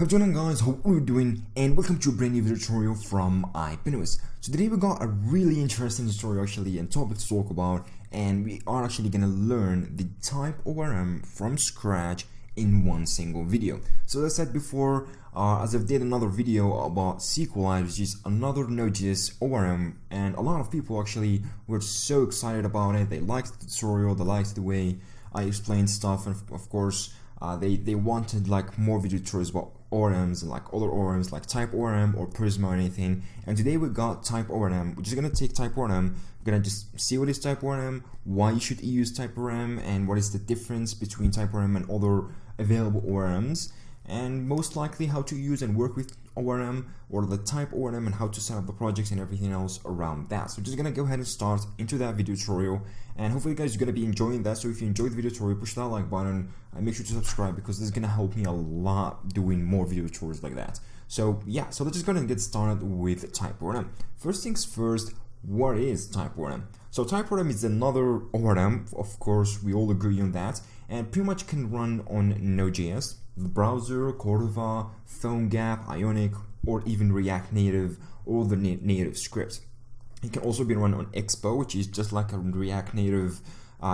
How's it going, guys? How are you doing? And welcome to a brand new video tutorial from iPinWiz. So today we got a really interesting tutorial actually and topic to talk about, and we are actually gonna learn the type ORM from scratch in one single video. So as I said before, as I've did another video about SQLite, which is another Node.js ORM, and a lot of people actually were so excited about it. They liked the tutorial, they liked the way I explained stuff, and of course they wanted like more video tutorials about ORMs and like other ORMs like type ORM or Prisma or anything. And today we got type ORM. We're just gonna take type ORM. We're gonna just see what is type ORM, why you should use type ORM, and what is the difference between type ORM and other available ORMs, and most likely how to use and work with ORM or the type ORM and how to set up the projects and everything else around that. So just gonna go ahead and start into that video tutorial, and hopefully you guys are gonna be enjoying that. So if you enjoyed the video tutorial, push that like button and make sure to subscribe, because this is gonna help me a lot doing more video tutorials like that. So yeah, so let's just go ahead and get started with type ORM. First things first, what is type ORM? So type ORM is another ORM, of course we all agree on that, and pretty much can run on Node.js, the browser, Cordova, PhoneGap, Ionic, or even React Native or the native scripts. It can also be run on Expo, which is just like a React Native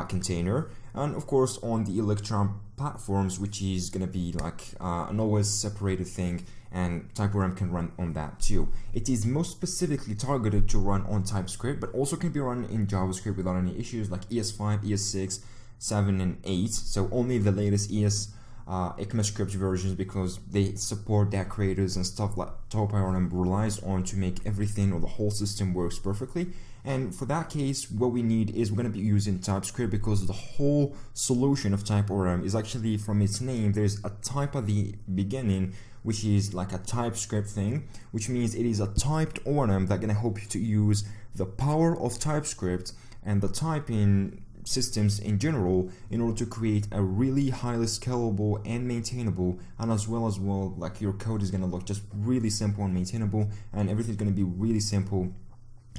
container, and of course on the Electron platforms, which is going to be like an always separated thing, and type ORM can run on that too. It is most specifically targeted to run on TypeScript, but also can be run in JavaScript without any issues, like ES5, ES6, 7, and 8. So only the latest ECMAScript versions, because they support decorators and stuff like type ORM relies on to make everything or the whole system works perfectly. And for that case, what we need is we're going to be using TypeScript, because the whole solution of type ORM is actually, from its name, there's a type at the beginning, which is like a TypeScript thing, which means it is a typed ORM that's going to help you to use the power of TypeScript and the typing systems in general in order to create a really highly scalable and maintainable, and as well like your code is going to look just really simple and maintainable, and everything's going to be really simple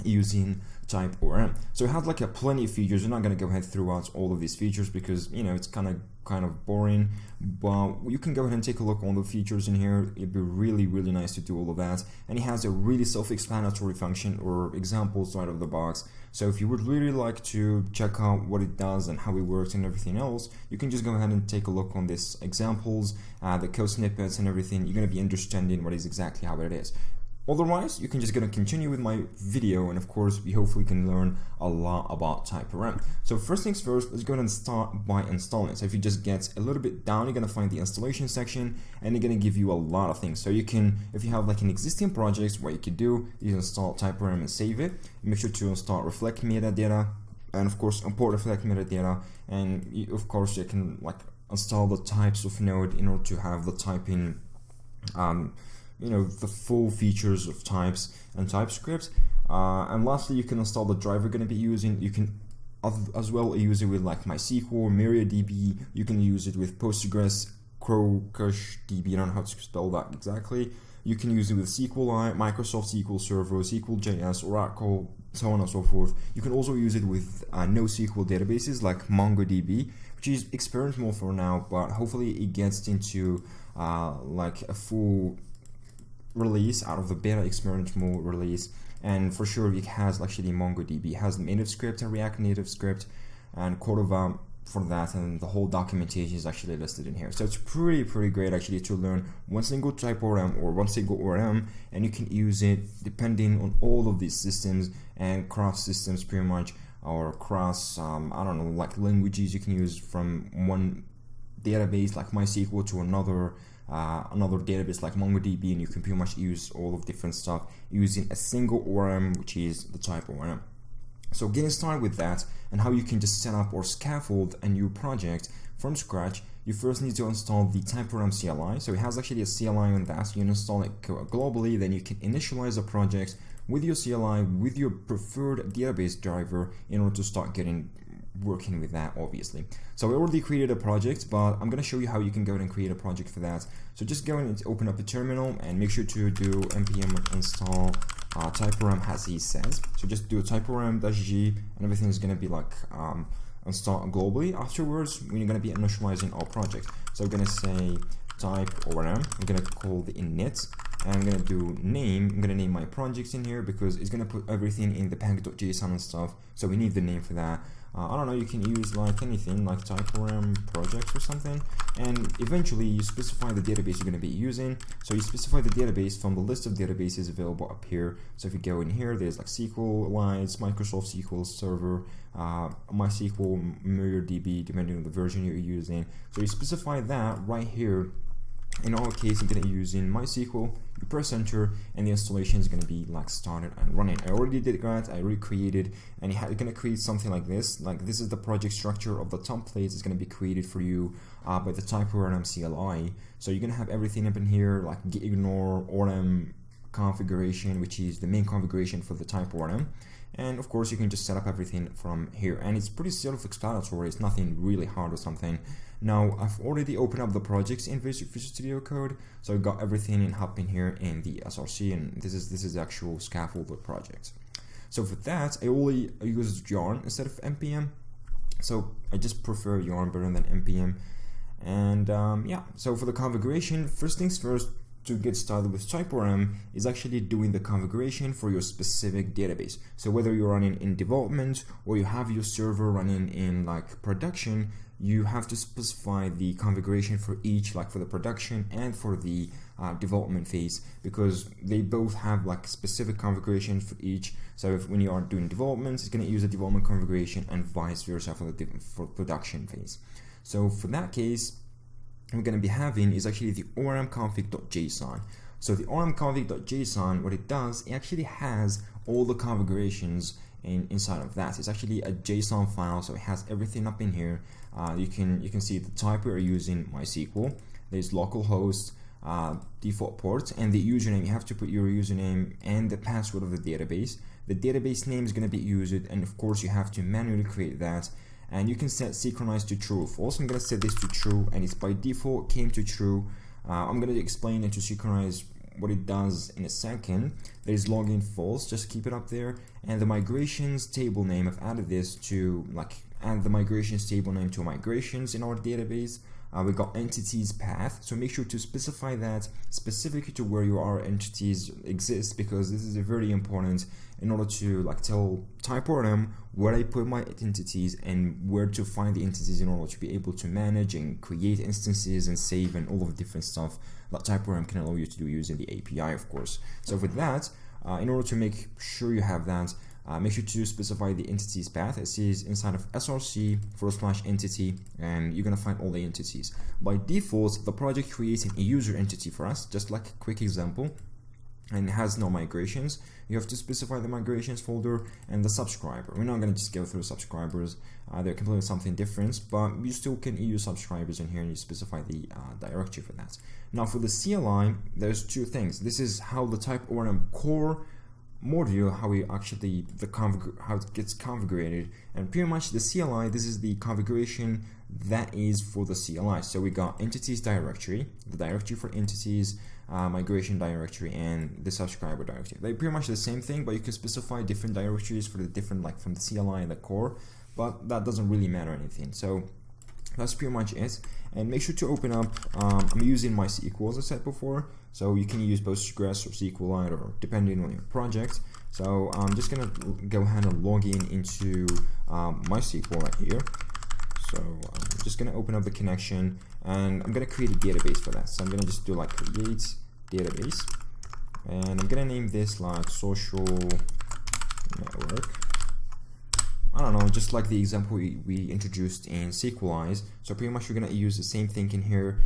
using type ORM. So it has like a plenty of features. We're not going to go ahead throughout all of these features because it's kind of boring, but you can go ahead and take a look on the features in here. It'd be really nice to do all of that. And it has a really self-explanatory function or examples right out of the box. So if you would really like to check out what it does and how it works and everything else, you can just go ahead and take a look on these examples, the code snippets and everything. You're going to be understanding what is exactly how it is. Otherwise, you can just continue with my video, and of course, we hopefully can learn a lot about type ORM. So first things first, let's go ahead and start by installing. So if you just get a little bit down, you're gonna find the installation section, and it's gonna give you a lot of things. So you can, if you have like an existing project, what you could do is install type ORM and save it. Make sure to install reflect metadata, and of course import reflect metadata, and of course you can like install the types of node in order to have the typing the full features of types and TypeScript, and lastly you can install the driver you're going to be using. You can as well use it with like MySQL, MariaDB. You can use it with Postgres, CrowCushDB, I don't know how to spell that exactly. You can use it with SQLite, Microsoft SQL Server, SQL.js, Oracle, so on and so forth. You can also use it with NoSQL databases like MongoDB, which is experimental for now, but hopefully it gets into like a full release out of the beta experimental release. And for sure it has actually MongoDB. It has native script and React Native script and Cordova for that, and the whole documentation is actually listed in here. So it's pretty great actually to learn one single type ORM or one single ORM, and you can use it depending on all of these systems and cross systems pretty much, or cross I don't know, like languages. You can use from one database like MySQL to another database like MongoDB, and you can pretty much use all of different stuff using a single ORM, which is the type ORM. So getting started with that and how you can just set up or scaffold a new project from scratch, you first need to install the type ORM CLI. So it has actually a CLI on that, so you can install it globally, then you can initialize a project with your CLI with your preferred database driver in order to start working with that, obviously. So I already created a project, but I'm going to show you how you can go ahead and create a project for that. So just go and open up a terminal and make sure to do npm install type ORM as he says. So just do a type ORM-g and everything is going to be like installed globally. Afterwards, we're going to be initializing our project. So we're going to say type ORM. I'm gonna call the init, and I'm gonna do name. I'm gonna name my projects in here because it's gonna put everything in the package.json and stuff, so we need the name for that. I don't know, you can use like anything like type ORM projects or something, and eventually you specify the database you're going to be using. So you specify the database from the list of databases available up here. So if you go in here, there's like SQLite, Microsoft SQL Server, MySQL, MariaDB, depending on the version you're using. So you specify that right here. In our case, I'm going to be using MySQL. You press enter, and the installation is going to be like started and running. I already did that. I recreated, and it's going to create something like this. Like this is the project structure of the templates. It's going to be created for you by the type ORM CLI. So you're going to have everything up in here, like ignore ORM configuration, which is the main configuration for the type ORM. And of course, you can just set up everything from here, and it's pretty self-explanatory. It's nothing really hard or something. Now, I've already opened up the projects in Visual Studio Code, so I've got everything up in here in the SRC, and this is the actual scaffolder project. So for that, I only use Yarn instead of npm. So I just prefer Yarn better than npm. And yeah, so for the configuration, first things first, to get started with type ORM is actually doing the configuration for your specific database. So whether you're running in development or you have your server running in like production, you have to specify the configuration for each, like for the production and for the development phase, because they both have like specific configuration for each. So if when you are doing development, it's going to use a development configuration, and vice versa for production phase. So for that case, we're going to be having is actually the ormconfig.json. So the ormconfig.json, what it does, it actually has all the configurations inside of that. It's actually a JSON file, so it has everything up in here. You can see the type we're using, MySQL. There's localhost, default port, and the username. You have to put your username and the password of the database. The database name is going to be used, and of course you have to manually create that. And you can set synchronize to true or false. I'm going to set this to true, and it's by default came to true. I'm going to explain it to synchronize what it does in a second. There's login false, just keep it up there. And the migrations table name, I've added this to like add the migrations table name to migrations in our database. We got entities path, so make sure to specify that specifically to where your entities exist, because this is very important in order to like tell type ORM where I put my entities and where to find the entities in order to be able to manage and create instances and save and all of the different stuff that type ORM can allow you to do using the API, of course. So with that, in order to make sure you have that, make sure to specify the entities path. It says inside of src/entity, and you're gonna find all the entities. By default, the project creates a user entity for us, just like a quick example, and it has no migrations. You have to specify the migrations folder and the subscriber. We're not gonna just go through subscribers. They're completely something different, but you still can use subscribers in here, and you specify the directory for that. Now for the CLI, there's two things. This is how the type ORM core module, how we actually how it gets configured, and pretty much the CLI, this is the configuration that is for the CLI. So we got entities directory, the directory for entities, migration directory, and the subscriber directory. They're pretty much the same thing, but you can specify different directories for the different, like from the CLI and the core, but that doesn't really matter anything. So that's pretty much it. And make sure to open up, I'm using MySQL as I said before, so you can use Postgres or SQLite or depending on your project. So I'm just gonna go ahead and log into MySQL right here. So I'm just gonna open up the connection, and I'm gonna create a database for that. So I'm gonna just do like create database, and I'm gonna name this like social network. I don't know, just like the example we introduced in SQLite. So pretty much we're going to use the same thing in here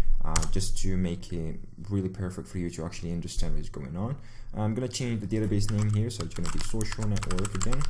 just to make it really perfect for you to actually understand what's going on. I'm going to change the database name here, so it's going to be social network again.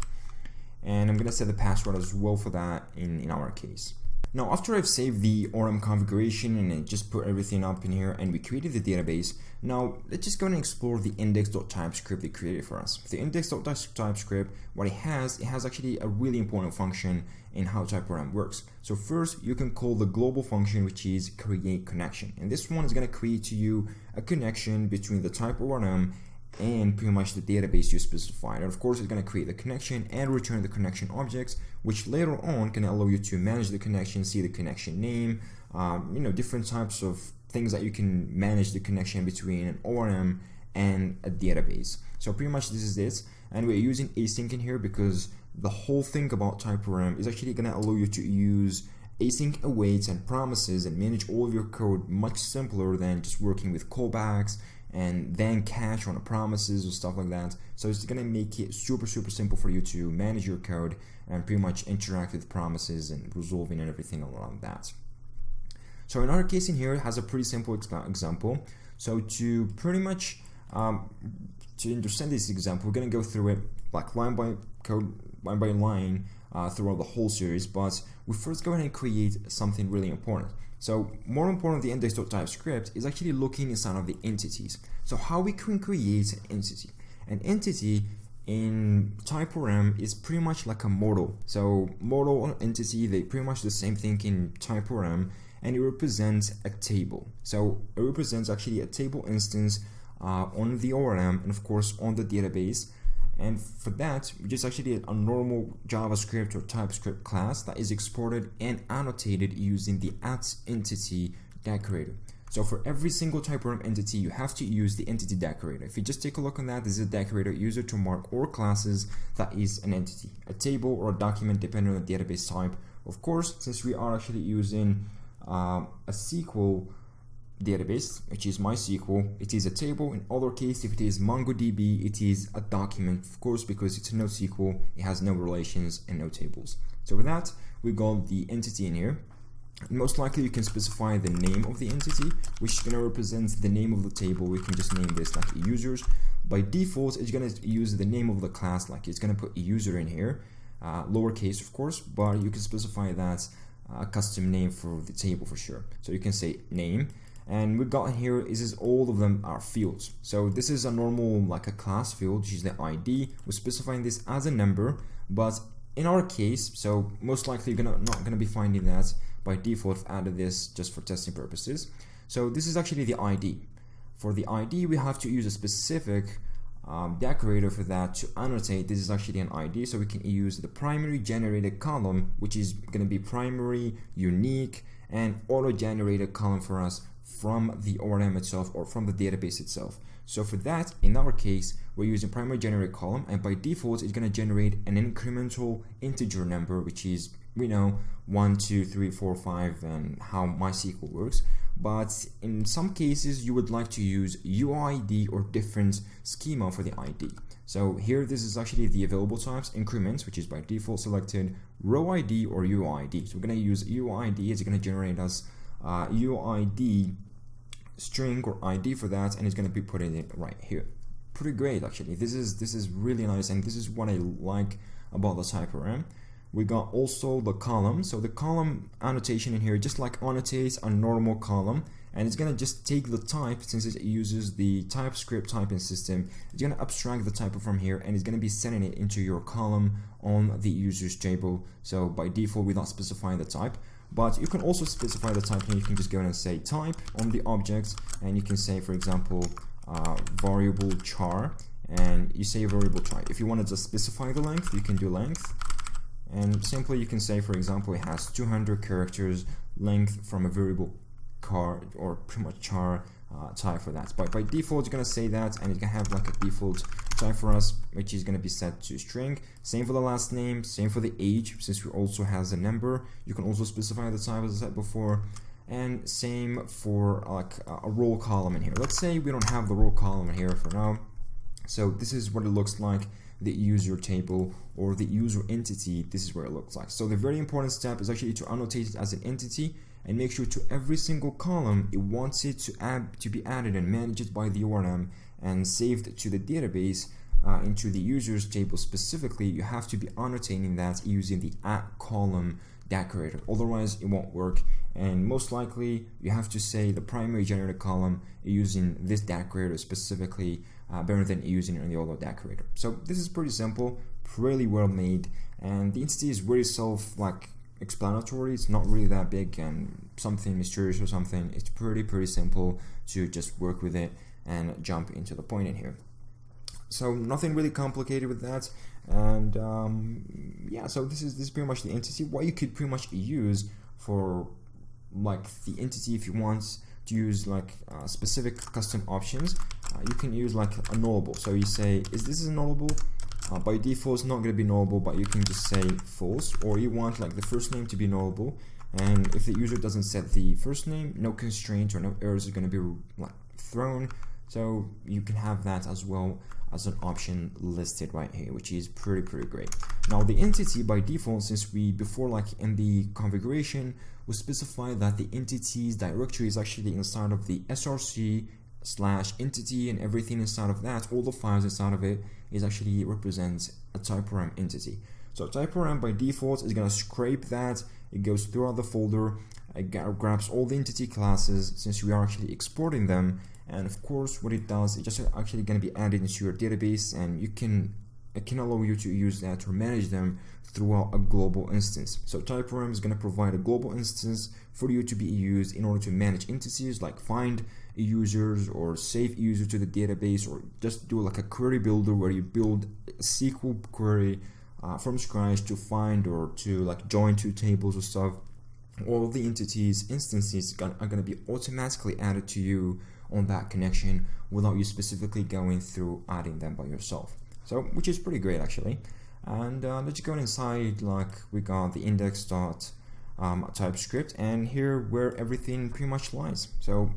And I'm going to set the password as well for that in our case. Now, after I've saved the ORM configuration and I just put everything up in here and we created the database, now let's just go and explore the index.typescript they created for us. The index.typescript, what it has actually a really important function in how type ORM works. So first, you can call the global function, which is create connection. And this one is going to create to you a connection between the type ORM and pretty much the database you specified. And of course, it's going to create the connection and return the connection objects, which later on can allow you to manage the connection, see the connection name, different types of things that you can manage the connection between an ORM and a database. So pretty much this is it, and we're using async in here because the whole thing about TypeORM is actually going to allow you to use async awaits and promises and manage all of your code much simpler than just working with callbacks and then catch on the promises or stuff like that. So it's going to make it super simple for you to manage your code and pretty much interact with promises and resolving and everything around that. So in our case in here, it has a pretty simple example. So to pretty much to understand this example, we're going to go through it like line by line throughout the whole series, but we first go ahead and create something really important. So more important, the index.typescript is actually looking inside of the entities. So how we can create an entity. An entity in TypeORM is pretty much like a model. So model or entity, they pretty much the same thing in TypeORM, and it represents a table. So it represents actually a table instance on the ORM and of course on the database. And for that, we just actually a normal JavaScript or TypeScript class that is exported and annotated using the @entity decorator. So for every single TypeORM entity, you have to use the entity decorator. If you just take a look on that, this is a decorator user to mark all classes that is an entity, a table or a document depending on the database type. Of course, since we are actually using a SQL database, which is MySQL, it is a table. In other case, if it is MongoDB, it is a document, of course, because it's a NoSQL, it has no relations and no tables. So with that, we got the entity in here. Most likely you can specify the name of the entity, which is going to represent the name of the table. We can just name this like users. By default, it's going to use the name of the class, like it's going to put user in here, lowercase of course, but you can specify that a custom name for the table for sure. So you can say name. And we got here is all of them are fields. So this is a normal like a class field, which is the ID. We're specifying this as a number, but in our case, so most likely you're not gonna be finding that by default. I've added this just for testing purposes. So this is actually the ID. For the ID, we have to use a specific decorator for that to annotate this is actually an ID. So we can use the primary generated column, which is gonna be primary, unique, and auto-generated column for us from the ORM itself or from the database itself. So for that, in our case, we're using primary generated column, and by default, it's going to generate an incremental integer number, which is, we know, 1, 2, 3, 4, 5, and how MySQL works. But in some cases, you would like to use UID or different schema for the ID. So here, this is actually the available types, increments, which is by default selected, row ID or UID. So we're going to use UID, it's going to generate us UID string or ID for that, and it's going to be putting it right here. Pretty great actually. This is really nice, and this is what I like about the TypeORM. We got also the column. So the column annotation in here just like annotates a normal column, and it's gonna just take the type, since it uses the TypeScript typing system. It's gonna abstract the type from here, and it's gonna be sending it into your column on the users table. So by default, we're not specifying the type, but you can also specify the type here. You can just go and say type on the object, and you can say, for example, variable char, and you say variable type. If you want to just specify the length, you can do length, and simply you can say, for example, it has 200 characters length from a variable char or pretty much char type for that. But by default, it's going to say that, and it's going to have like a default type for us, which is going to be set to string. Same for the last name, same for the age, since it also has a number. You can also specify the type, as I said before, and same for like a row column in here. Let's say we don't have the row column in here for now. So this is what it looks like, the user table or the user entity. This is where it looks like. So the very important step is actually to annotate it as an entity, and make sure to every single column it wants it to be added and managed by the ORM and saved to the database into the users table specifically. You have to be annotating that using the @column decorator, otherwise it won't work. And most likely you have to say the primary generated column using this decorator specifically, better than using it in the other decorator. So this is pretty simple, really well made, and the entity is very explanatory. It's not really that big and something mysterious or something. It's pretty simple to just work with it and jump into the point in here. So nothing really complicated with that. And yeah, so this is pretty much the entity. What you could pretty much use for like the entity, if you want to use like specific custom options, you can use like a nullable. So you say, is this a nullable? By default it's not going to be nullable, but you can just say false, or you want like the first name to be nullable, and if the user doesn't set the first name, no constraints or no errors are going to be like thrown. So you can have that as well as an option listed right here, which is pretty great. Now the entity by default, since we before like in the configuration we specify that the entities directory is actually inside of the src/entity, and everything inside of that, all the files inside of it is actually represents a TypeORM entity. So TypeORM by default is going to scrape that, it goes throughout the folder, it grabs all the entity classes since we are actually exporting them, and of course what it does, it's just actually going to be added into your database, and it can allow you to use that or manage them throughout a global instance. So TypeORM is going to provide a global instance for you to be used in order to manage entities like find users or save user to the database, or just do like a query builder where you build a SQL query from scratch to find or to like join two tables or stuff. All the entities instances are going to be automatically added to you on that connection without you specifically going through adding them by yourself. So which is pretty great actually. And let's go inside, like we got the index.typescript, and here where everything pretty much lies. So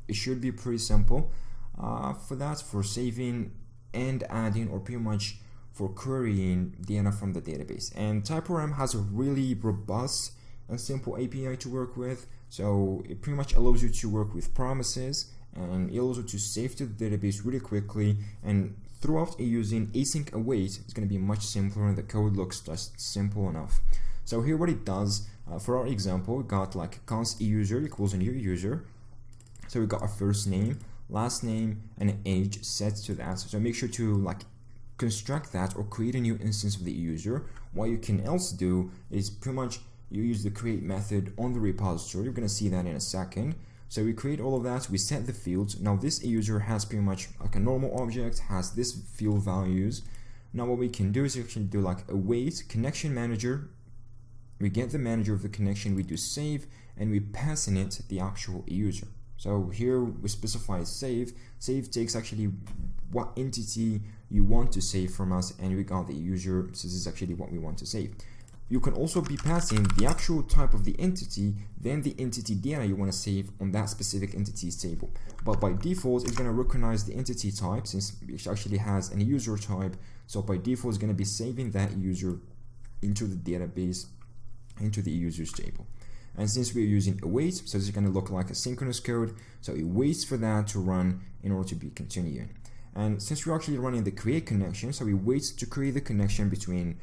it should be pretty simple for that, for saving and adding, or pretty much for querying data from the database. And TypeORM has a really robust and simple API to work with, so it pretty much allows you to work with promises, and it allows you to save to the database really quickly, and throughout using async await, it's going to be much simpler, and the code looks just simple enough. So here what it does, for our example, we got like const user equals a new user. So we got a first name, last name, and an age set to that. So make sure to like construct that or create a new instance of the user. What you can else do is pretty much you use the create method on the repository. You're going to see that in a second. So we create all of that, we set the fields. Now this user has pretty much like a normal object, has this field values. Now what we can do is actually do like await connection manager. We get the manager of the connection, we do save, and we pass in it the actual user. So here we specify save. Save takes actually what entity you want to save from us, and we got the user, so this is actually what we want to save. You can also be passing the actual type of the entity, then the entity data you want to save on that specific entity's table. But by default, it's going to recognize the entity type since it actually has a user type. So by default, it's going to be saving that user into the database, into the users table. And since we're using await, so this is going to look like a synchronous code. So it waits for that to run in order to be continuing. And since we're actually running the create connection, so we wait to create the connection between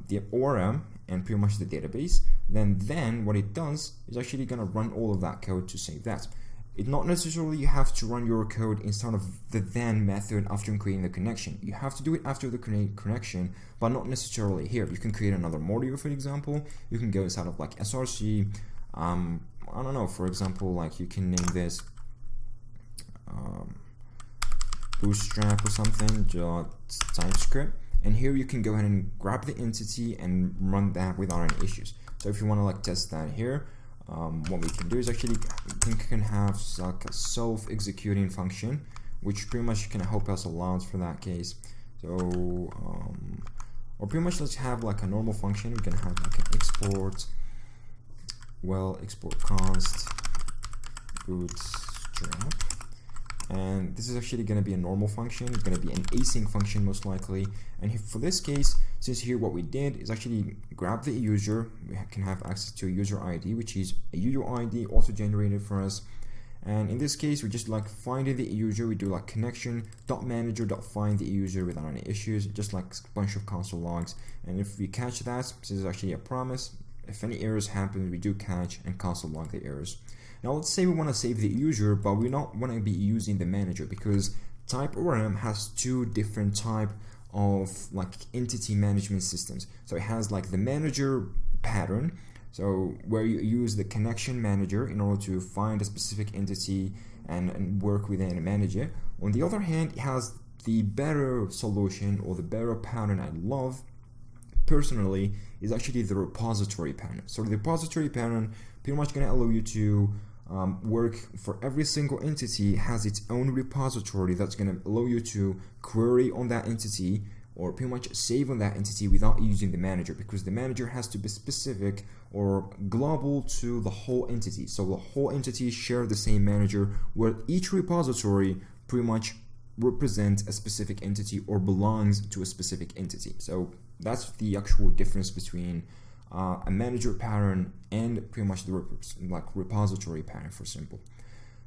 the ORM and pretty much the database, then what it does is actually going to run all of that code to save that. It not necessarily you have to run your code inside of the then method after creating the connection. You have to do it after the create connection, but not necessarily here. You can create another module, for example. You can go inside of like src, I don't know, for example, like you can name this bootstrap or something, TypeScript. And here you can go ahead and grab the entity and run that without any issues. So if you want to like test that here, what we can do is actually we can have like a self-executing function, which pretty much can help us a lot for that case. So or pretty much let's have like a normal function. We can have like an export const bootstrap. And this is actually going to be a normal function. It's going to be an async function most likely. And for this case, since here what we did is actually grab the user, we can have access to a user ID, which is a user ID also generated for us. And in this case, we just like finding the user, we do like connection.manager.find the user without any issues, just like a bunch of console logs. And if we catch that, this is actually a promise. If any errors happen, we do catch and console log the errors. Now let's say we want to save the user, but we don't want to be using the manager because TypeORM has two different type of like entity management systems. So it has like the manager pattern, so where you use the connection manager in order to find a specific entity and work with it and manage it. On the other hand, it has the better solution, or the better pattern I love personally, is actually the repository pattern. So the repository pattern pretty much going to allow you to work for every single entity has its own repository that's going to allow you to query on that entity or pretty much save on that entity without using the manager, because the manager has to be specific or global to the whole entity. So the whole entity share the same manager, where each repository pretty much represents a specific entity or belongs to a specific entity. So that's the actual difference between a manager pattern and pretty much the repository pattern, for simple.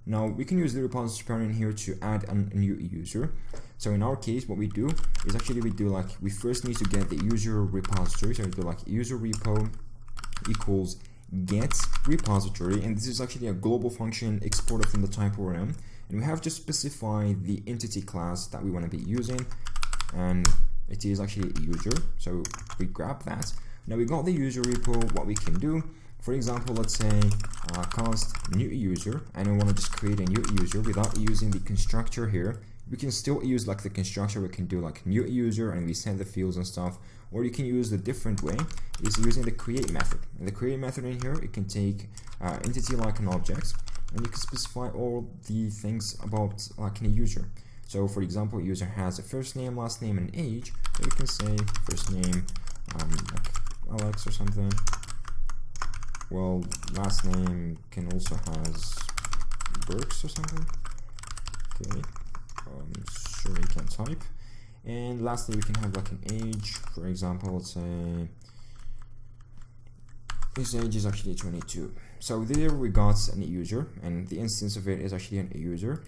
Now we can use the repository pattern here to add a new user. So in our case, what we do is actually we first need to get the user repository. So we do user repo equals get repository, and this is actually a global function exported from the type ORM, and we have to specify the entity class that we want to be using, and it is actually a user. So we grab that. Now we got the user repo. What we can do, for example, let's say const new user, and I want to just create a new user without using the constructor here. We can still use the constructor. We can do new user and we set the fields and stuff, or you can use the different way is using the create method. And the create method in here, it can take entity like an object, and you can specify all the things about a user. So for example, user has a first name, last name, and age. So you can say first name Alex or something. Well, last name can also has Burks or something. Okay, sure, you can type. And lastly, we can have an age. For example, let's say his age is actually 22. So there we got an user, and the instance of it is actually an user.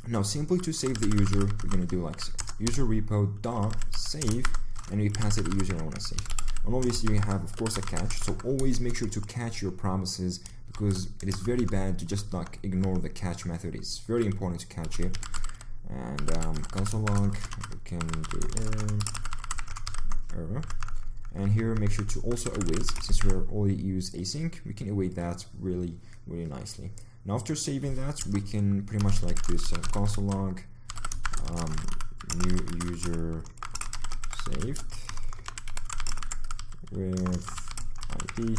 Now, simply to save the user, we're gonna do user repo dot save, and we pass it the user I want to save. And obviously you have, of course, a catch, so always make sure to catch your promises, because it is very bad to just ignore the catch method. It's very important to catch it. And console log, we can do error. And here make sure to also await, since we're already use async, we can await that really nicely. Now after saving that, we can pretty much this console log new user saved with ID.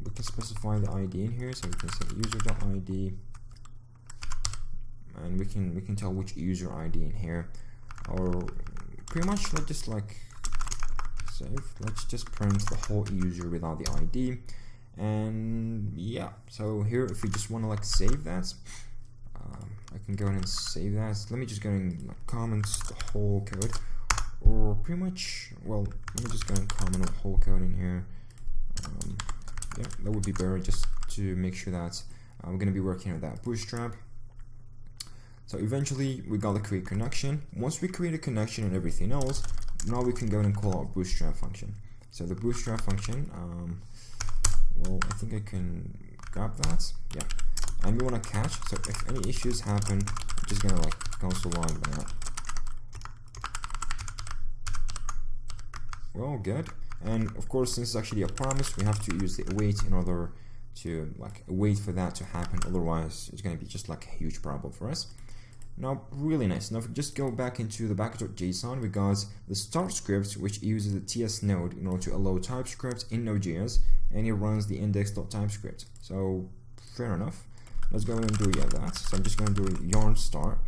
We can specify the ID in here, so we can say user.id, and we can tell which user ID in here, or pretty much save. Let's just print the whole user without the ID. And yeah, so here if we just want to save that, I can go ahead and save that. Let me just go and comment the whole code, or pretty much, well, let me just go and comment the whole code in here. Yeah, that would be better, just to make sure that we're going to be working on that bootstrap. So eventually we got to create connection. Once we create a connection and everything else, now we can go and call our bootstrap function. So the bootstrap function, well, I think I can grab that. Yeah, and we want to catch. So if any issues happen, I'm just gonna console log that. Well, good. And of course, since it's actually a promise, we have to use the await in order to wait for that to happen. Otherwise, it's gonna be just a huge problem for us. Now, really nice. Now, if we just go back into the package.json, we got the start script, which uses the TS node in order to allow TypeScript in Node.js, and it runs the index.TypeScript. So, fair enough. Let's go ahead and do that. So I'm just going to do yarn start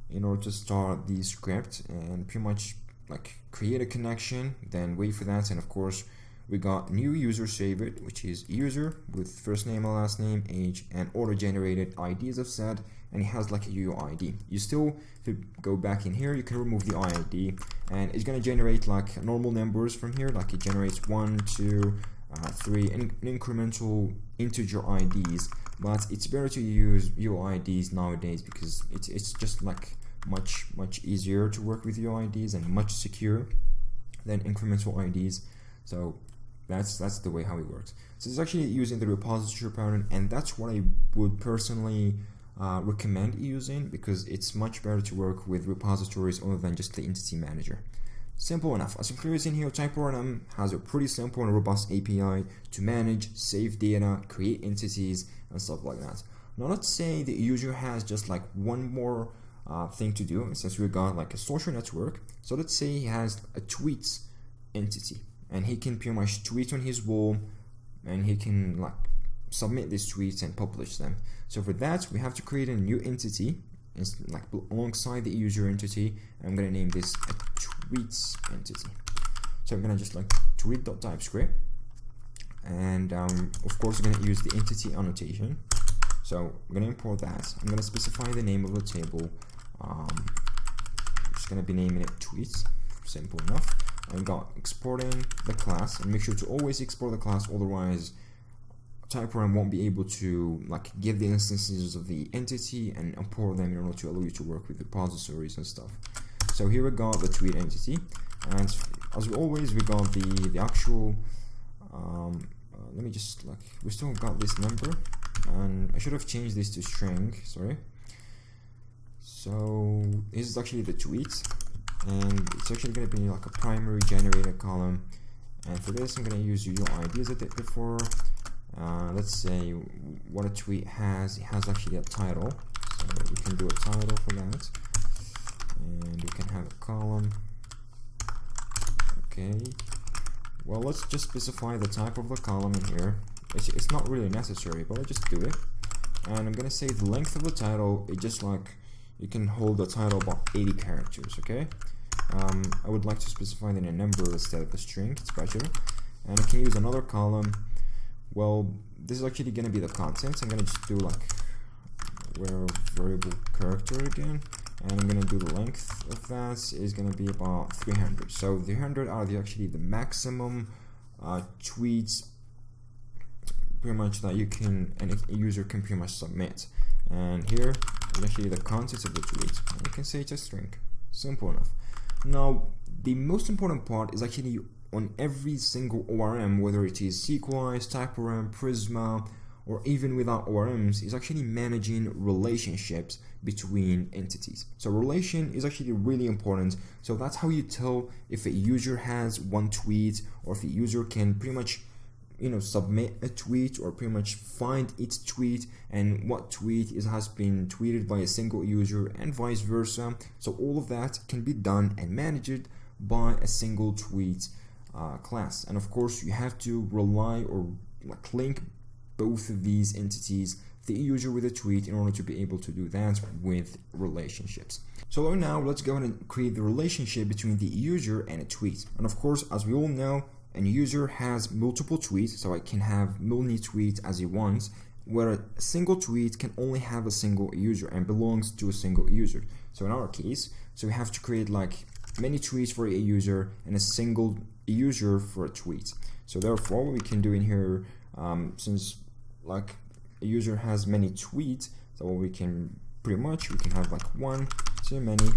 in order to start the script, and pretty much create a connection, then wait for that, and of course, we got new user saved, which is user with first name and last name, age, and auto-generated ID, as I've said, and it has a UUID. You still, if you go back in here, you can remove the IID, and it's gonna generate normal numbers from here, it generates 1, 2, 3, and incremental integer IDs. But it's better to use UIDs nowadays because it's just much easier to work with UIDs and much secure than incremental IDs. So that's the way how it works. So it's actually using the repository pattern, and that's what I would personally recommend using, because it's much better to work with repositories other than just the entity manager. Simple enough. As I'm in here, TypeORM has a pretty simple and robust API to manage, save data, create entities, and stuff like that. Now let's say the user has just one more thing to do, since we got a social network. So let's say he has a tweets entity, and he can pretty much tweet on his wall, and he can submit these tweets and publish them. So for that, we have to create a new entity, like alongside the user entity. I'm gonna name this a tweets entity. So I'm gonna just like tweet.typescript, and of course we're gonna use the entity annotation. So I'm gonna import that. I'm gonna specify the name of the table. I'm just gonna be naming it tweets. Simple enough. I got exporting the class, and make sure to always export the class, otherwise TypeORM won't be able to like give the instances of the entity and import them in order to allow you to work with repositories and stuff. So here we got the tweet entity, and as always we got the actual let me just like, we still got this number, and I should have changed this to string, sorry. So this is actually the tweet, and it's actually going to be like a primary generated column, and for this I'm going to use UUID as I did before. Let's say what a tweet has. It has actually a title, so we can do a title for that, and we can have a column. Okay, well, let's just specify the type of the column in here. It's not really necessary, but I'll just do it. And I'm gonna say the length of the title, it just like, you can hold the title about 80 characters, okay? I would like to specify that in a number instead of a string, it's better. And I can use another column. Well, this is actually gonna be the contents. I'm gonna just do like where variable character again, and I'm gonna do the length of that is gonna be about 300. So 300 are actually the maximum tweets pretty much that you can, and a user can pretty much submit. And here is actually the contents of the tweet. You can say it's a string. Simple enough. Now the most important part is actually on every single ORM, whether it is Sequoise, TypeORM, Prisma, or even without ORMs, is actually managing relationships between entities. So relation is actually really important. So that's how you tell if a user has one tweet, or if a user can pretty much, you know, submit a tweet, or pretty much find its tweet, and what tweet has been tweeted by a single user, and vice versa. So all of that can be done and managed by a single tweet class. And of course you have to rely or like link both of these entities, the user with a tweet, in order to be able to do that with relationships. So now let's go ahead and create the relationship between the user and a tweet. And of course, as we all know, a user has multiple tweets, so it can have many tweets as he wants, where a single tweet can only have a single user and belongs to a single user. So in our case, so we have to create like many tweets for a user and a single user for a tweet. So therefore what we can do in here, since like a user has many tweets, so we can pretty much, we can have like one to many,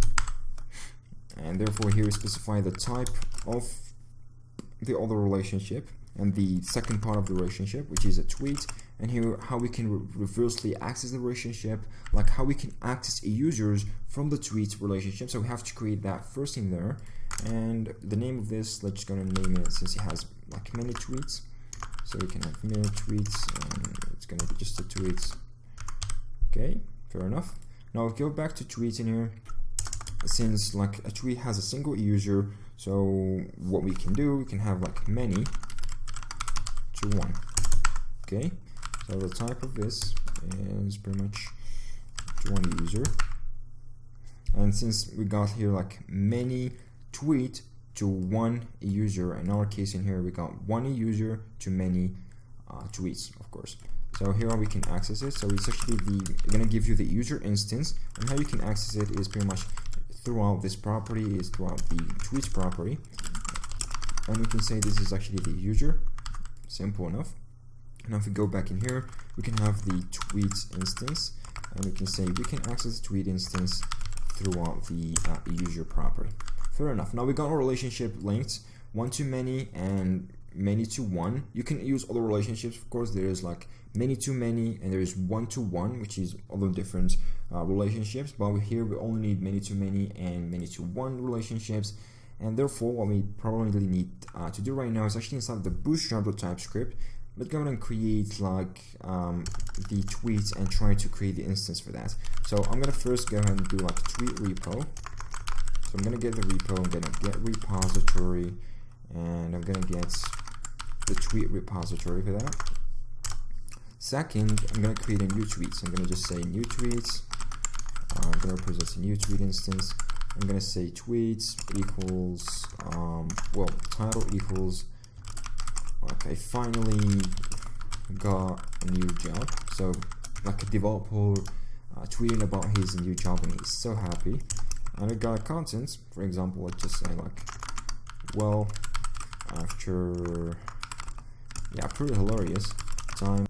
and therefore here we specify the type of the other relationship and the second part of the relationship, which is a tweet, and here how we can reversely access the relationship, like how we can access a users from the tweets relationship. So we have to create that first in there, and the name of this, let's just gonna name it, since it has like many tweets, so we can have many tweets, and it's gonna be just the tweets. Okay, fair enough. Now I'll go back to tweets in here. Since like a tweet has a single user, so what we can do, we can have like many to one. Okay, so the type of this is pretty much to one user, and since we got here like many tweet to one user, in our case in here we got one user to many tweets, of course. So here we can access it. So it's actually gonna give you the user instance, and how you can access it is pretty much throughout this property, is throughout the tweets property, and we can say this is actually the user. Simple enough. Now if we go back in here, we can have the tweets instance, and we can say we can access the tweet instance throughout the user property. Fair enough. Now we got our relationship linked, one to many and many to one. You can use other relationships, of course. There is like many to many, and there is one to one, which is other different relationships, but here we only need many to many and many to one relationships. And therefore what we probably need to do right now is actually inside the bootstrap.typescript, let's go ahead and create like the tweets and try to create the instance for that. So I'm gonna first go ahead and do like tweet repo. So I'm gonna get the repo, I'm gonna get repository, and I'm gonna get the tweet repository for that. Second, I'm gonna create a new tweet. So I'm gonna just say new tweets. I'm gonna represent a new tweet instance. I'm gonna say tweets equals well, title equals, okay, finally got a new job. So like a developer tweeting about his new job and he's so happy. And I got content, for example, let's just say like, well, after, yeah, pretty hilarious time.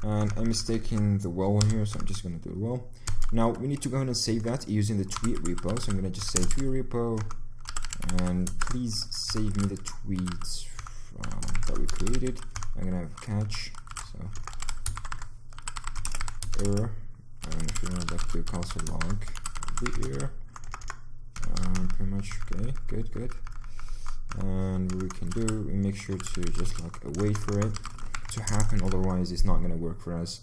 And I'm mistaking the well here, so I'm just gonna do it well. Now we need to go ahead and save that using the tweet repo. So I'm gonna just say tweet repo, and please save me the tweets that we created. I'm gonna have catch, so error, and if you want back to console log the error, pretty much okay, good. And what we can do, we make sure to just like wait for it to happen, otherwise it's not gonna work for us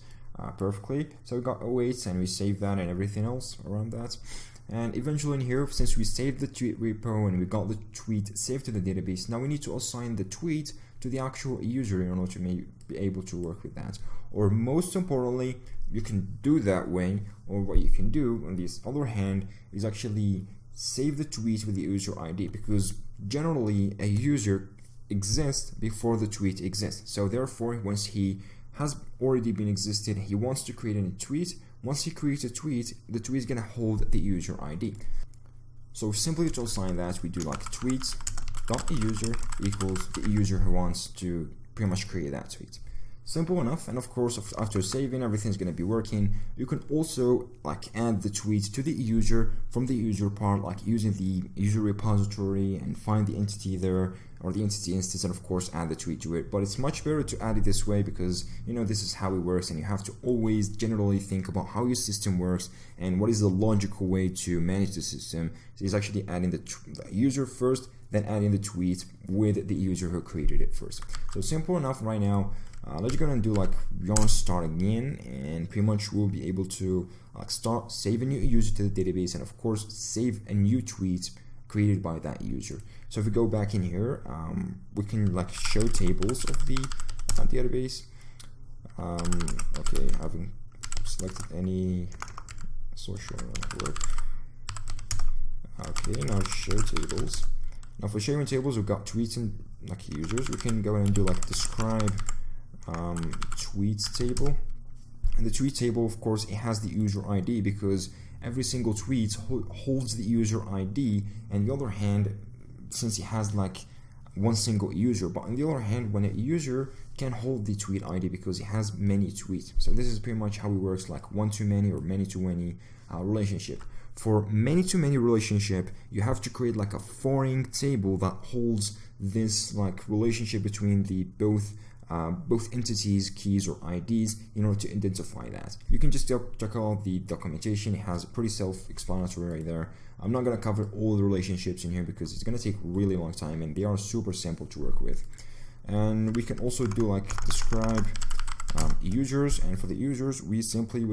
perfectly. So we got await and we save that and everything else around that. And eventually in here, since we saved the tweet repo and we got the tweet saved to the database, now we need to assign the tweet to the actual user in order to be able to work with that. Or most importantly, you can do that way, or what you can do on this other hand is actually save the tweet with the user ID, because generally a user exists before the tweet exists. So therefore, once he has already been existed, he wants to create a tweet. Once he creates a tweet, the tweet is gonna hold the user ID. So simply to assign that, we do like tweets.user equals the user who wants to pretty much create that tweet. Simple enough. And of course, after saving, everything's going to be working. You can also like add the tweet to the user from the user part, like using the user repository and find the entity there, or the entity instance, and of course add the tweet to it. But it's much better to add it this way, because you know this is how it works, and you have to always generally think about how your system works and what is the logical way to manage the system. So it's actually adding the user first, then adding the tweet with the user who created it first. So simple enough right now. Let's go and do like yarn start again, and pretty much we'll be able to start save a new user to the database, and of course save a new tweet created by that user. So if we go back in here, we can like show tables of the database. Okay, I haven't selected any social work. Okay, now show tables. Now for showing tables, we've got tweets and like users. We can go and do like describe tweets table, and the tweet table, of course, it has the user ID, because every single tweet holds the user ID. And the other hand, since it has like one single user, but on the other hand, when a user can hold the tweet ID because it has many tweets. So this is pretty much how it works, like one-to-many or many-to-many relationship. For many-to-many relationship, you have to create like a foreign table that holds this like relationship between the both entities, keys, or IDs in order to identify that. You can just check out the documentation. It has pretty self-explanatory right there. I'm not going to cover all the relationships in here because it's going to take really long time, and they are super simple to work with. And we can also do like describe users, and for the users we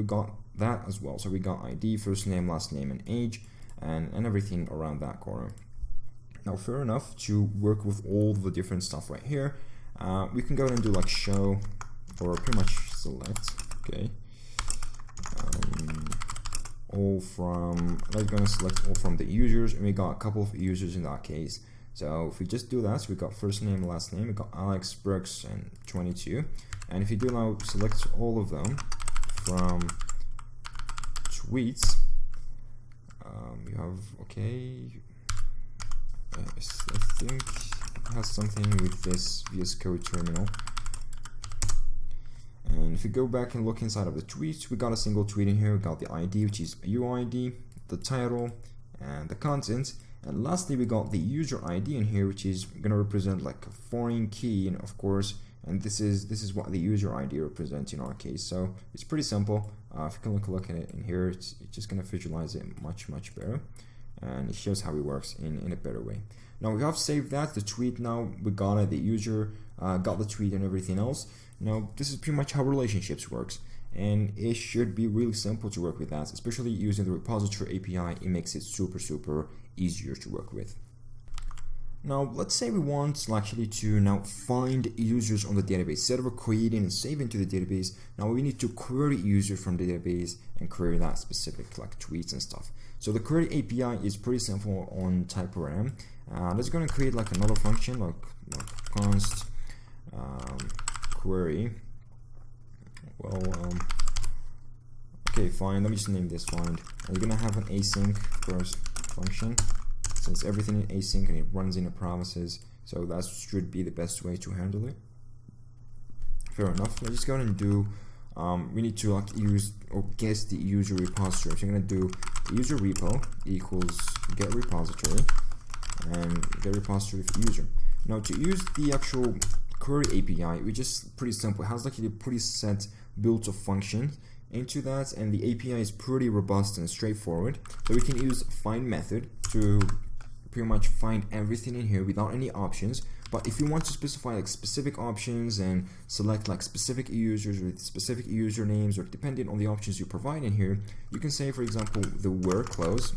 got that as well. So we got ID, first name, last name, and age, and everything around that corner. Now fair enough to work with all the different stuff right here. We can go ahead and do like show, or pretty much select, okay, all from, I'm going to select all from the users, and we got a couple of users in that case. So if we just do that, so we got first name, last name, we got Alex, Brooks, and 22. And if you do now select all of them from tweets, you have, okay, I think it has something with this VS Code terminal. And if you go back and look inside of the tweets, we got a single tweet in here. We got the ID, which is UID, the title, and the content. And lastly, we got the user ID in here, which is going to represent like a foreign key, and of course, and this is what the user ID represents in our case. So it's pretty simple. If you can look at it in here, it's just going to visualize it much better, and it shows how it works in a better way. Now we have saved that, the tweet. Now we got it, the user got the tweet and everything else. Now this is pretty much how relationships works, and it should be really simple to work with that, especially using the repository API. It makes it super easier to work with. Now let's say we want actually to now find users on the database. Instead of creating and saving to the database, now we need to query user from the database and query that specific like tweets and stuff. So the query API is pretty simple on TypeORM. Let's go and create like another function like const query. Okay, fine. Let me just name this find. And you're gonna have an async first function. Since everything is async and it runs in the promises, so that should be the best way to handle it. Fair enough. Let's just go ahead and do. We need to like use or guess the user repository. So you're gonna do the user repo equals get repository and get repository of user. Now to use the actual query API, we just pretty simple. It has like a pretty set built-up function into that, and the API is pretty robust and straightforward. So we can use find method to pretty much find everything in here without any options. But if you want to specify like specific options and select like specific users with specific usernames, or depending on the options you provide in here, you can say for example the where clause.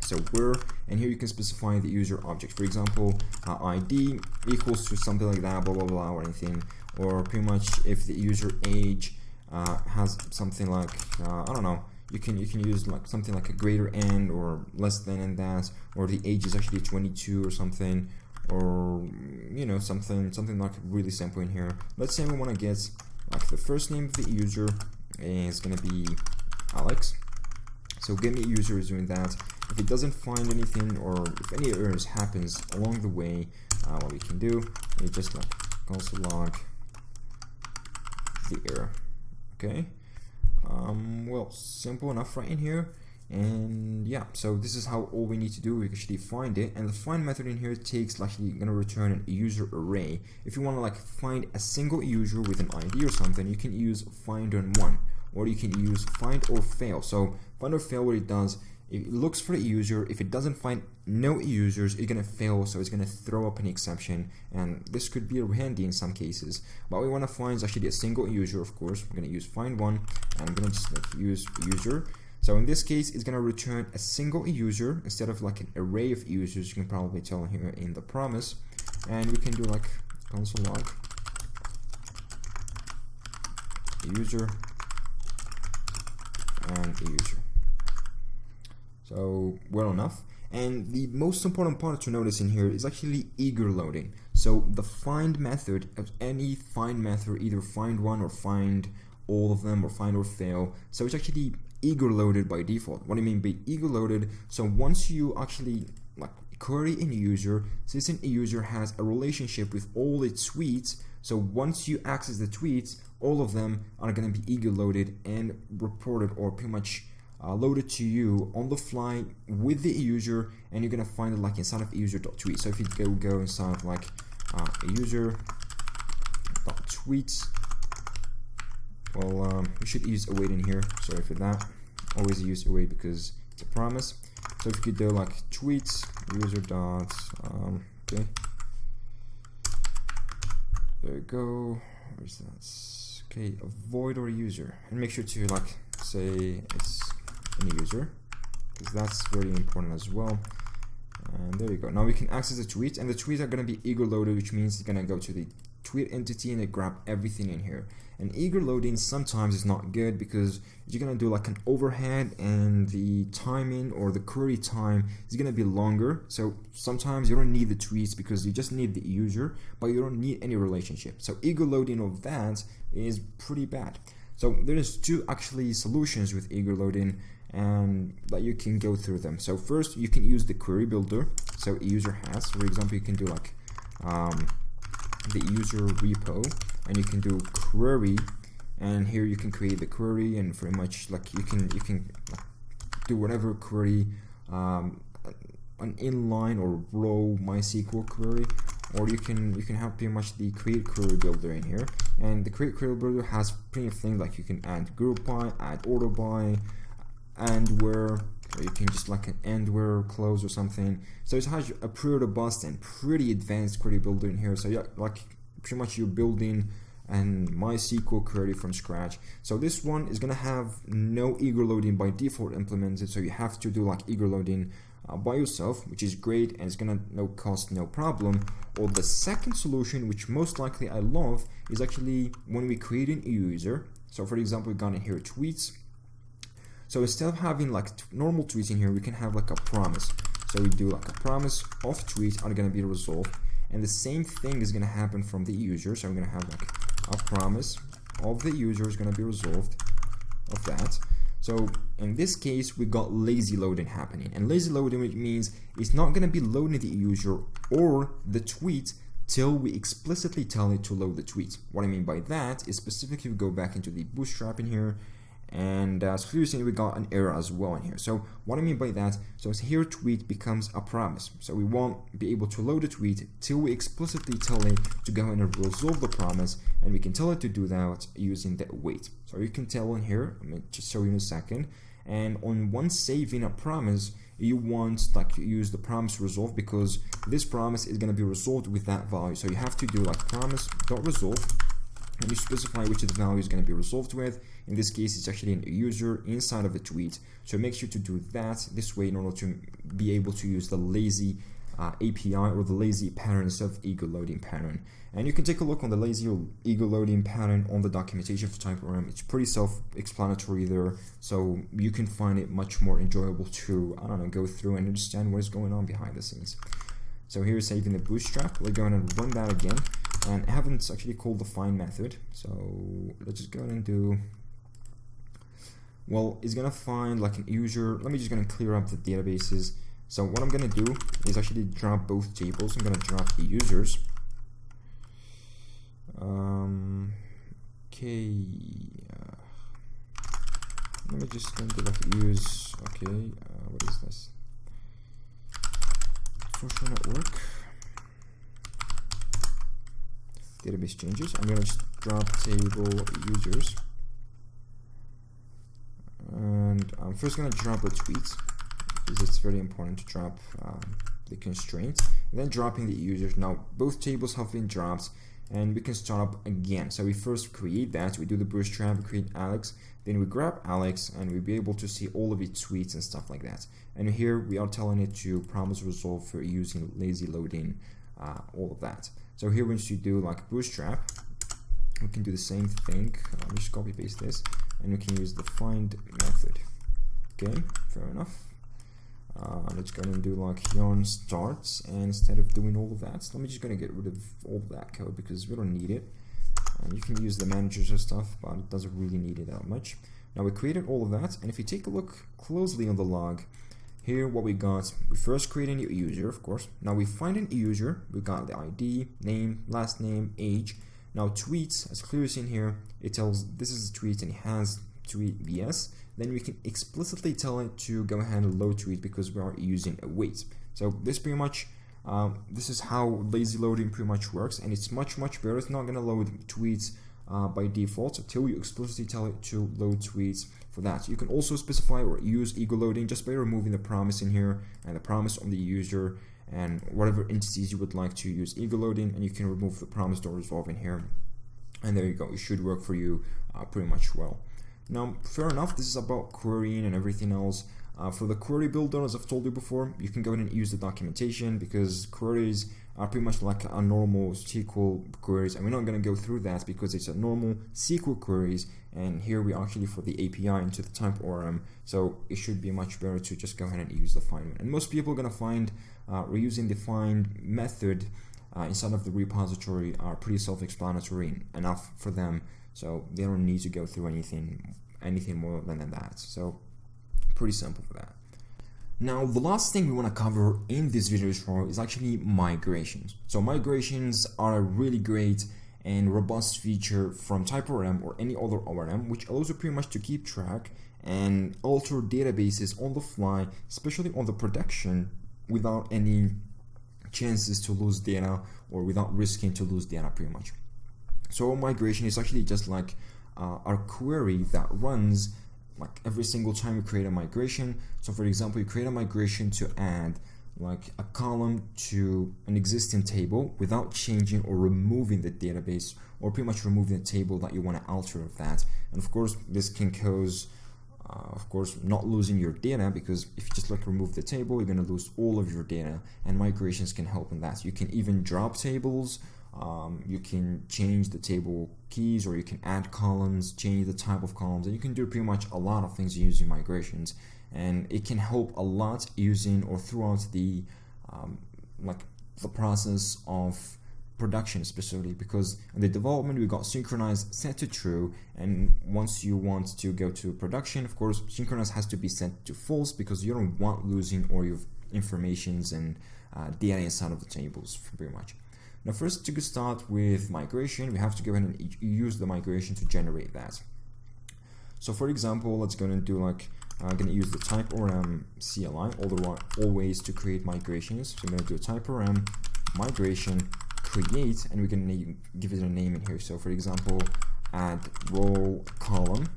So where, and here you can specify the user object. For example, ID equals to something like that, blah blah blah, or anything. Or pretty much if the user age has something like I don't know. You can use like something like a greater n or less than that, or the age is actually 22 or something, or you know something like really simple in here. Let's say we want to get like the first name of the user is gonna be Alex. So get me user is doing that. If it doesn't find anything or if any errors happens along the way, what we can do is just like console log the error. Okay. Well, simple enough right in here. And yeah, so this is how all we need to do. We actually find it, and the find method in here takes actually gonna return a user array. If you want to like find a single user with an ID or something, you can use find on one, or you can use find or fail. So find or fail, what it does, it looks for a user. If it doesn't find no users, it's gonna fail, so it's gonna throw up an exception, and this could be handy in some cases. But we want to find is actually a single user. Of course, we're gonna use find one, and I'm gonna just like use user. So in this case, it's gonna return a single user instead of like an array of users. You can probably tell here in the promise, and we can do like console log user and a user. So well enough. And the most important part to notice in here is actually eager loading. So the find method of any find method, either find one or find all of them or find or fail, so it's actually eager loaded by default. What do I mean by eager loaded? So once you actually like query in a user, since a user has a relationship with all its tweets, so once you access the tweets, all of them are going to be eager loaded and reported, or pretty much loaded to you on the fly with the user, and you're gonna find it like inside of user.tweet. So if you go inside of like user.tweets, well, you should use await in here. Sorry for that. Always use await because it's a promise. So if you could do like tweets user dot okay, there you go. Where's that? Okay, avoid or user, and make sure to like say it's any user, because that's very important as well. And there you go. Now we can access the tweets, and the tweets are going to be eager loaded, which means it's going to go to the tweet entity and it grab everything in here. And eager loading sometimes is not good because you're going to do like an overhead, and the timing or the query time is going to be longer. So sometimes you don't need the tweets because you just need the user, but you don't need any relationship. So eager loading of that is pretty bad. So there's two actually solutions with eager loading, and that you can go through them. So first, you can use the query builder. So a user has, for example, you can do like the user repo, and you can do query, and here you can create the query, and pretty much like you can do whatever query, an inline or row MySQL query, or you can have pretty much the create query builder in here. And the create query builder has plenty of things like you can add group by, add order by, and where, or you can just like an end where close or something. So it has a pretty robust and pretty advanced query builder in here. So yeah, like pretty much you're building an MySQL query from scratch. So this one is gonna have no eager loading by default implemented, so you have to do like eager loading by yourself, which is great and it's gonna cost no problem. Or the second solution, which most likely I love, is actually when we create a user. So for example, we got in here tweets. So instead of having like normal tweets in here, we can have like a promise. So we do like a promise of tweets are gonna be resolved, and the same thing is gonna happen from the user. So I'm gonna have like a promise of the user is gonna be resolved of that. So in this case, we got lazy loading happening, and lazy loading, which means it's not gonna be loading the user or the tweet till we explicitly tell it to load the tweet. What I mean by that is specifically we go back into the Bootstrap in here, and as clearly we got an error as well in here. So what I mean by that, so here tweet becomes a promise. So we won't be able to load a tweet till we explicitly tell it to go ahead and resolve the promise, and we can tell it to do that using the wait. So you can tell in here, I'm going to just show you in a second, and on once saving a promise, you want like to use the promise resolve, because this promise is going to be resolved with that value. So you have to do like promise.resolve, and you specify which of the value is going to be resolved with. In this case, it's actually a user inside of a tweet. So make sure to do that this way in order to be able to use the lazy API or the lazy pattern instead of ego loading pattern. And you can take a look on the lazy or ego loading pattern on the documentation for TypeORM. It's pretty self-explanatory there, so you can find it much more enjoyable to, I don't know, go through and understand what is going on behind the scenes. So here is saving the Bootstrap. We're going to run that again, and I haven't actually called the find method. So let's just go ahead and do, well, it's gonna find like an user. Let me just gonna clear up the databases. So what I'm gonna do is actually drop both tables. I'm gonna drop the users. Okay. Let me just gonna do like use. Okay. What is this? Social network. Database changes. I'm gonna just drop table users. And I'm first going to drop the tweets, because it's very important to drop the constraints, and then dropping the users. Now both tables have been dropped, and we can start up again. So we first create that, we do the Bootstrap, we create Alex, then we grab Alex, and we'll be able to see all of its tweets and stuff like that. And here we are telling it to promise resolve for using lazy loading, all of that. So here once you do like Bootstrap, we can do the same thing. I'll just copy paste this, and we can use the find method. Okay, fair enough. Let's go ahead and do like yarn starts, and instead of doing all of that, let me just gonna get rid of all of that code because we don't need it. And you can use the managers and stuff, but it doesn't really need it that much. Now we created all of that, and if you take a look closely on the log, here what we got, we first create a new user, of course. Now we find an user, we got the ID, name, last name, age. Now tweets, as clearly seen here, it tells this is a tweet and it has tweet yes. Then we can explicitly tell it to go ahead and load tweet because we are using a wait. So this pretty much, this is how lazy loading pretty much works, and it's much better. It's not going to load tweets by default until you explicitly tell it to load tweets for that. You can also specify or use ego loading just by removing the promise in here and the promise on the user and whatever entities you would like to use ego loading, and you can remove the promise.resolve in here, and there you go. It should work for you pretty much well. Now fair enough, this is about querying and everything else. For the query builder, as I've told you before, you can go ahead and use the documentation because queries are pretty much like a normal SQL queries, and we're not going to go through that because it's a normal SQL queries, and here we are actually for the API into the TypeORM, so it should be much better to just go ahead and use the find one. And most people are going to find reusing the find method inside of the repository are pretty self-explanatory enough for them, so they don't need to go through anything more than that. So pretty simple for that. Now the last thing we want to cover in this video tutorial is actually migrations. So migrations are a really great and robust feature from TypeORM or any other ORM, which allows you pretty much to keep track and alter databases on the fly, especially on the production, without any chances to lose data or without risking to lose data pretty much. So migration is actually just like our query that runs like every single time you create a migration. So for example, you create a migration to add like a column to an existing table without changing or removing the database, or pretty much removing the table that you want to alter of that. And of course this can cause of course, not losing your data, because if you just like remove the table, you're going to lose all of your data, and migrations can help in that. You can even drop tables, you can change the table keys, or you can add columns, change the type of columns, and you can do pretty much a lot of things using migrations, and it can help a lot using or throughout the the process of production, especially because in the development we got synchronize set to true, and once you want to go to production, of course synchronize has to be set to false, because you don't want losing all your informations and data inside of the tables pretty much. Now first, to get start with migration, we have to go ahead and use the migration to generate that. So for example, let's go and do like I'm going to use the type ORM CLI always to create migrations. So I'm going to do a type ORM migration create, and we can give it a name in here. So for example, add role column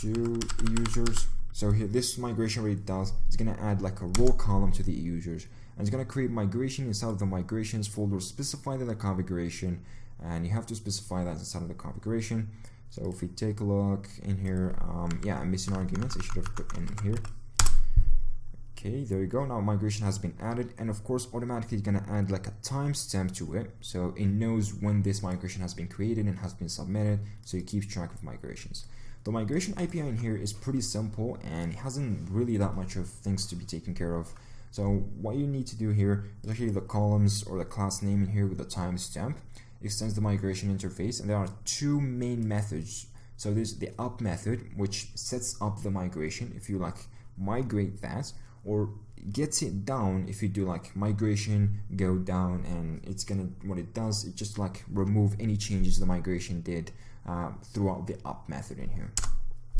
to users. So here, this migration, what it does is going to add like a role column to the users, and it's going to create migration inside of the migrations folder specified in the configuration, and you have to specify that inside of the configuration. So if we take a look in here, yeah, I'm missing arguments. I should have put in here. Okay, there you go. Now migration has been added, and of course automatically it's gonna add like a timestamp to it, so it knows when this migration has been created and has been submitted, so it keeps track of migrations. The migration API in here is pretty simple, and it hasn't really that much of things to be taken care of. So what you need to do here is actually the columns or the class name in here with the timestamp extends the migration interface, and there are two main methods. So there's the up method, which sets up the migration if you like migrate that, or gets it down if you do like migration go down, and it's gonna, what it does, it just like remove any changes the migration did throughout the up method in here.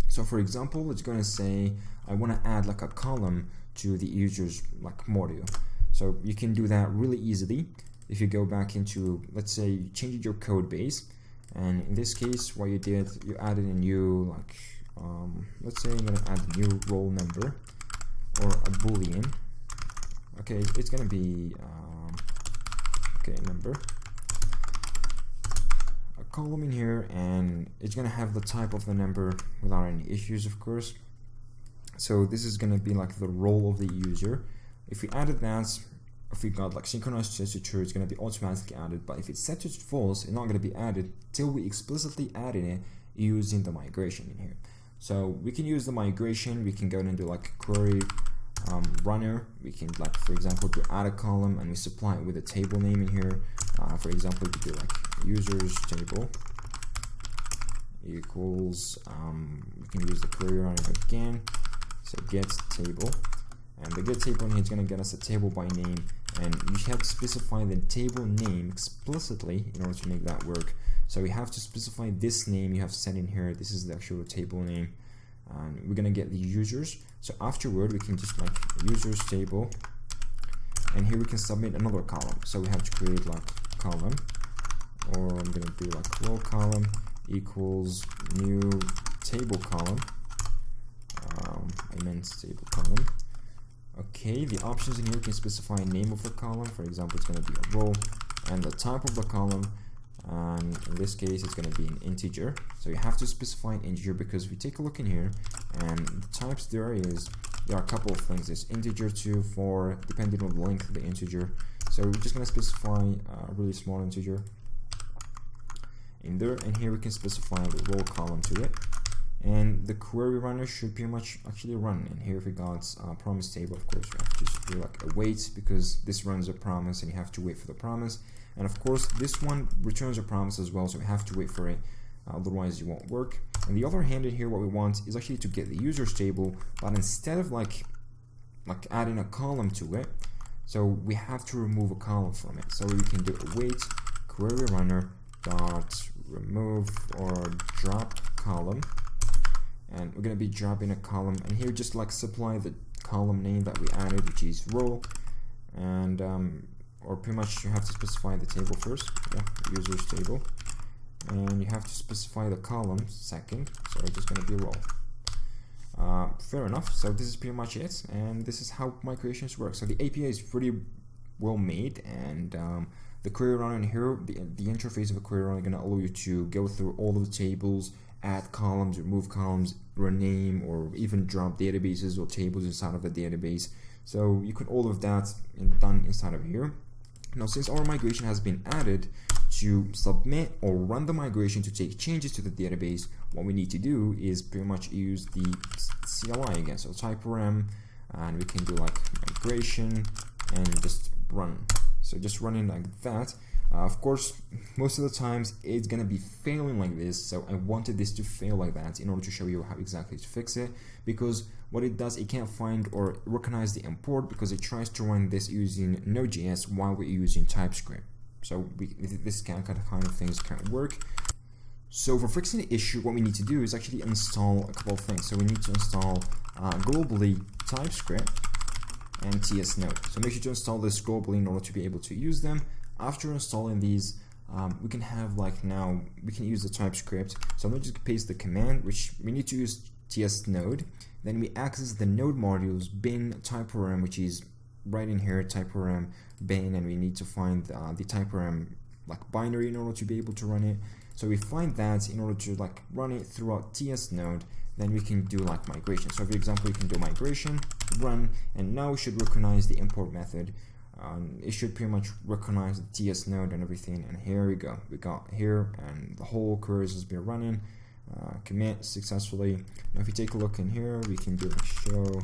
So for example, it's gonna say I want to add like a column to the users like module. So you can do that really easily if you go back into, let's say you changed your code base, and in this case what you did, you added a new like let's say I'm gonna add a new roll number or a boolean. Okay, it's gonna be okay, number, a column in here, and it's gonna have the type of the number without any issues, of course. So this is gonna be like the role of the user. If we added that, if we got like synchronized set to true, it's gonna be automatically added, but if it's set to false, it's not gonna be added till we explicitly added it using the migration in here. So we can use the migration, we can go and do like query runner. We can like, for example, to add a column, and we supply it with a table name in here. For example, we do like users table equals, we can use the query runner again. So get table, and the get table in here is going to get us a table by name, and you have to specify the table name explicitly in order to make that work. So we have to specify this name you have set in here. This is the actual table name, and we're gonna get the users. So afterward we can just like users table, and here we can submit another column. So we have to create like column, or I'm gonna do like row column equals new table column. I meant table column. Okay, the options in here can specify name of the column. For example, it's gonna be a row, and the type of the column, and in this case it's going to be an integer. So you have to specify an integer, because if we take a look in here, and the types there are a couple of things. There's integer 2, 4, depending on the length of the integer. So we're just going to specify a really small integer in there, and here we can specify the row column to it, and the query runner should pretty much actually run. And here we got promise table. Of course we have to just do like a wait, because this runs a promise and you have to wait for the promise. And of course this one returns a promise as well, so we have to wait for it, otherwise it won't work. On the other hand, in here what we want is actually to get the users table, but instead of like adding a column to it, so we have to remove a column from it. So we can do a wait query runner dot remove or drop column, and we're going to be dropping a column, and here just like supply the column name that we added, which is row, and or pretty much you have to specify the table first, yeah, users table, and you have to specify the column second, so it's just going to be row. Fair enough. So this is pretty much it, and this is how migrations work. So the API is pretty well made, and the query runner in here, the interface of a query runner is going to allow you to go through all of the tables add columns, remove columns, rename, or even drop databases or tables inside of the database. So you can all of that done inside of here. Now, since our migration has been added, to submit or run the migration to take changes to the database, what we need to do is pretty much use the CLI again. So type rm, and we can do like migration and just run. So just running like that. Of course, most of the times it's gonna be failing like this, so I wanted this to fail like that in order to show you how exactly to fix it, because what it does, it can't find or recognize the import because it tries to run this using Node.js while we're using TypeScript. So this kind of things can't work. So for fixing the issue, what we need to do is actually install a couple of things. So we need to install globally TypeScript and tsnode. So make sure to install this globally in order to be able to use them. After installing these, we can have like now we can use the TypeScript. So I'm going to just paste the command, which we need to use tsnode. Then we access the node modules bin typerm, which is right in here, typerm bin, and we need to find the typerm like binary in order to be able to run it. So we find that in order to like run it throughout tsnode, then we can do like migration. So for example, you can do migration, run, and now we should recognize the import method. It should pretty much recognize the tsnode and everything, and here we go. We got here, and the whole queries has been running. Commit successfully. Now if you take a look in here, we can do a show,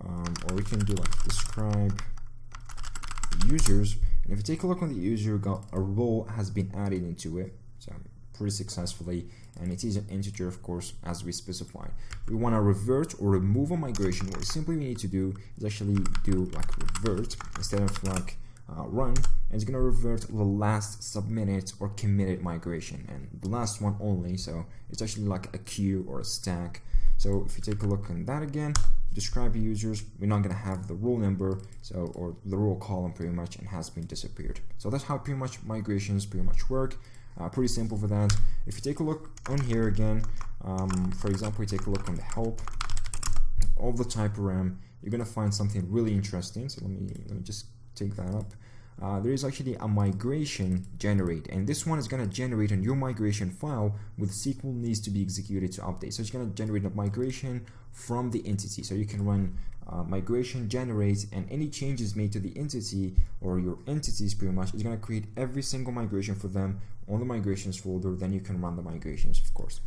or we can do like describe users, and if you take a look on the user, got a role has been added into it, so pretty successfully, and it is an integer, of course, as we specified. We want to revert or remove a migration. What simply we need to do is actually do like revert instead of like run, and it's going to revert the last submitted or committed migration, and the last one only. So it's actually like a queue or a stack. So if you take a look on that again, describe users, we're not going to have the role number, so, or the role column pretty much, and has been disappeared. So that's how pretty much migrations pretty much work. Pretty simple for that. If you take a look on here again, for example, you take a look on the help of the typerm, you're going to find something really interesting. So let me just take that up. There is actually a migration generate, and this one is going to generate a new migration file with SQL needs to be executed to update. So it's going to generate a migration from the entity. So you can run migration generate, and any changes made to the entity or your entities pretty much is going to create every single migration for them on the migrations folder. Then you can run the migrations, of course.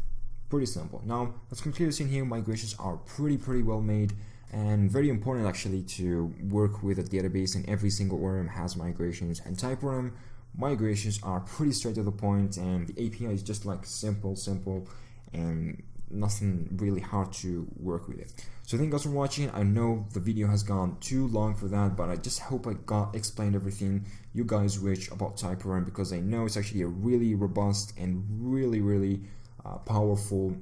Pretty simple. Now let's conclude this in here. Migrations are pretty well made, and very important actually to work with a database, and every single ORM has migrations, and typerm migrations are pretty straight to the point, and the API is just like simple, and nothing really hard to work with it. So thank you guys for watching. I know the video has gone too long for that, but I just hope I explained everything you guys wish about typerm, because I know it's actually a really robust and really powerful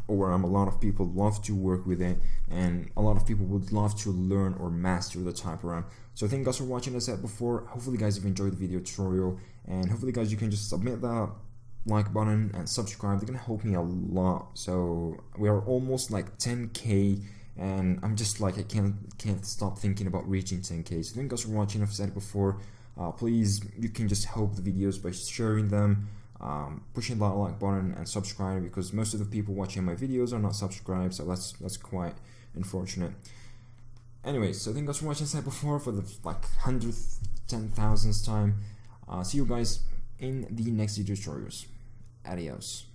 ORM. A lot of people love to work with it, and a lot of people would love to learn or master the typerm. So thank you guys for watching. As I said before, hopefully guys you've enjoyed the video tutorial, and hopefully guys you can just submit that like button and subscribe. They're gonna help me a lot. So we are almost like 10k, and I'm just like I can't stop thinking about reaching 10k. So thank you guys for watching. I've said it before, please, you can just help the videos by sharing them, pushing that like button and subscribe, because most of the people watching my videos are not subscribed, so that's quite unfortunate. Anyways, so thank you guys for watching. As I said before, for the like 100th, 10,000th time. See you guys in the next video tutorials. Adios.